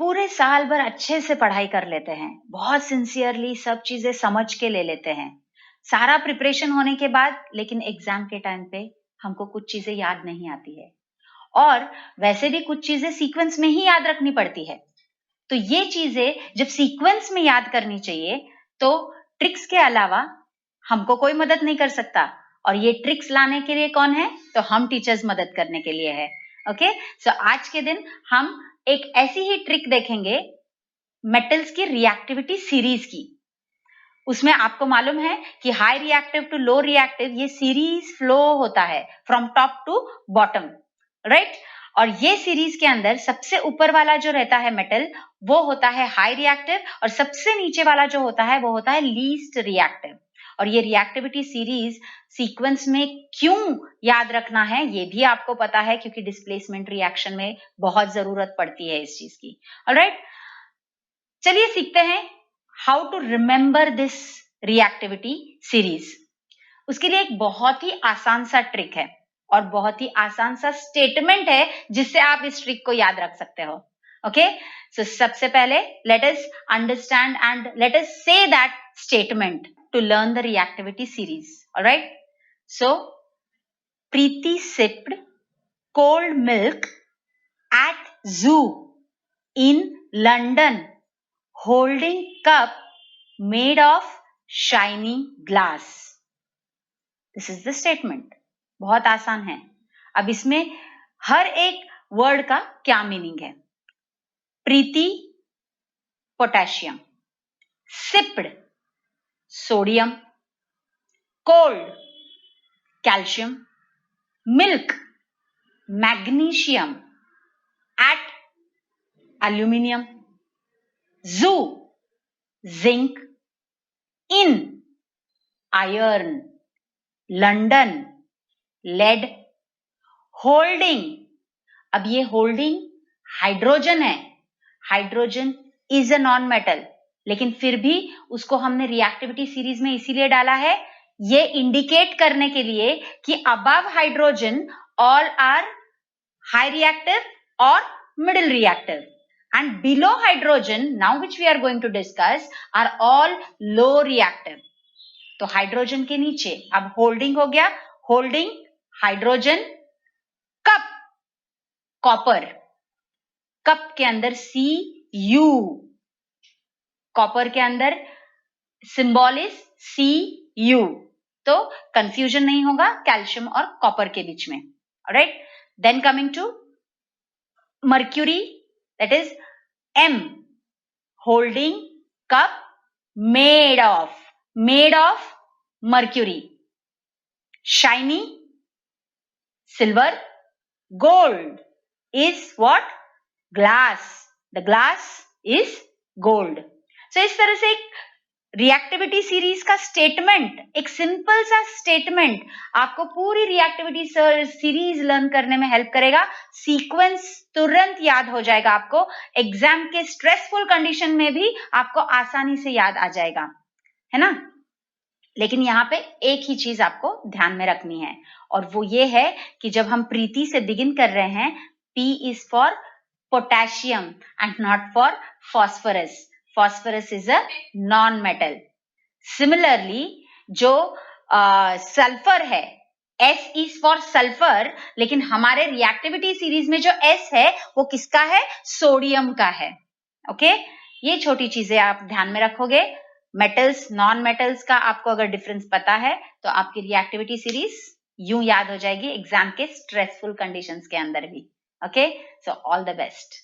पूरे साल भर अच्छे से पढ़ाई कर लेते हैं, बहुत सिंसियरली सब चीजें समझ के ले लेते हैं, सारा प्रिपरेशन होने के बाद लेकिन एग्जाम के टाइम पे हमको कुछ चीजें याद नहीं आती है, और वैसे भी कुछ चीजें सीक्वेंस में ही याद रखनी पड़ती है। तो ये चीजें जब सीक्वेंस में याद करनी चाहिए तो ट्रिक्स के अलावा हमको कोई मदद नहीं कर सकता, और ये ट्रिक्स लाने के लिए कौन है? तो हम टीचर्स मदद करने के लिए है। ओके, सो आज के दिन हम एक ऐसी ही ट्रिक देखेंगे मेटल्स की रिएक्टिविटी सीरीज की। उसमें आपको मालूम है कि high reactive to low reactive ये सीरीज फ्लो होता है from top to bottom, right? और ये सीरीज के अंदर सबसे ऊपर वाला जो रहता है मेटल वो होता है हाई रिएक्टिव, और सबसे नीचे वाला जो होता है वो होता है लीस्ट रिएक्टिव। और ये रिएक्टिविटी सीरीज सीक्वेंस में क्यों याद रखना है ये भी आपको पता है, क्योंकि डिस्प्लेसमेंट रिएक्शन में बहुत जरूरत पड़ती है इस चीज की। ऑलराइट, चलिए सीखते हैं how to remember this reactivity series. उसके लिए एक बहुत ही आसान सा ट्रिक है और बहुत ही आसान सा स्टेटमेंट है जिससे आप इस ट्रिक को याद रख सकते हो। ओके, सो सबसे पहले let us understand and let us say that statement to learn the reactivity series. All right. So, Preeti sipped cold milk at zoo in London, holding cup made of shiny glass. This is the statement. बहुत आसान है। अब इसमें हर एक word का क्या meaning है? Preeti potassium, sipped sodium, cold calcium, milk magnesium, at aluminium, zoo zinc, in iron, London lead, holding. अब ये होल्डिंग हाइड्रोजन है, hydrogen is a non metal, लेकिन फिर भी उसको हमने रिएक्टिविटी सीरीज में इसीलिए डाला है ये इंडिकेट करने के लिए कि above hydrogen all are high reactive और middle reactive, and below hydrogen now which we are going to discuss are all low reactive. तो हाइड्रोजन के नीचे अब होल्डिंग हो गया, holding hydrogen, cup copper, cup के अंदर Cu, कॉपर के अंदर सिंबल इज Cu, तो कंफ्यूजन नहीं होगा कैल्शियम और कॉपर के बीच में। Alright, then coming to mercury, that is M, holding cup made of mercury, shiny silver, gold is what? Glass, the glass is gold. So इस तरह से एक रिएक्टिविटी सीरीज का स्टेटमेंट, एक सिंपल सा स्टेटमेंट आपको पूरी रिएक्टिविटी सीरीज लर्न करने में हेल्प करेगा। सीक्वेंस तुरंत याद हो जाएगा आपको, एग्जाम के स्ट्रेसफुल कंडीशन में भी आपको आसानी से याद आ जाएगा, है ना? लेकिन यहाँ पे एक ही चीज आपको ध्यान में रखनी है, और वो ये है कि जब हम प्रीति से बिगिन कर रहे हैं, P is for potassium and not for phosphorus. Phosphorus is a non-metal. Similarly, जो सल्फर है, S is for sulfur, लेकिन हमारे रिएक्टिविटी सीरीज में जो S है वो किसका है? सोडियम का है। ओके, ये छोटी चीजें आप ध्यान में रखोगे। मेटल्स नॉन मेटल्स का आपको अगर डिफरेंस पता है तो आपकी रिएक्टिविटी सीरीज यूं याद हो जाएगी एग्जाम के स्ट्रेसफुल कंडीशंस के अंदर भी। Okay, so all the best.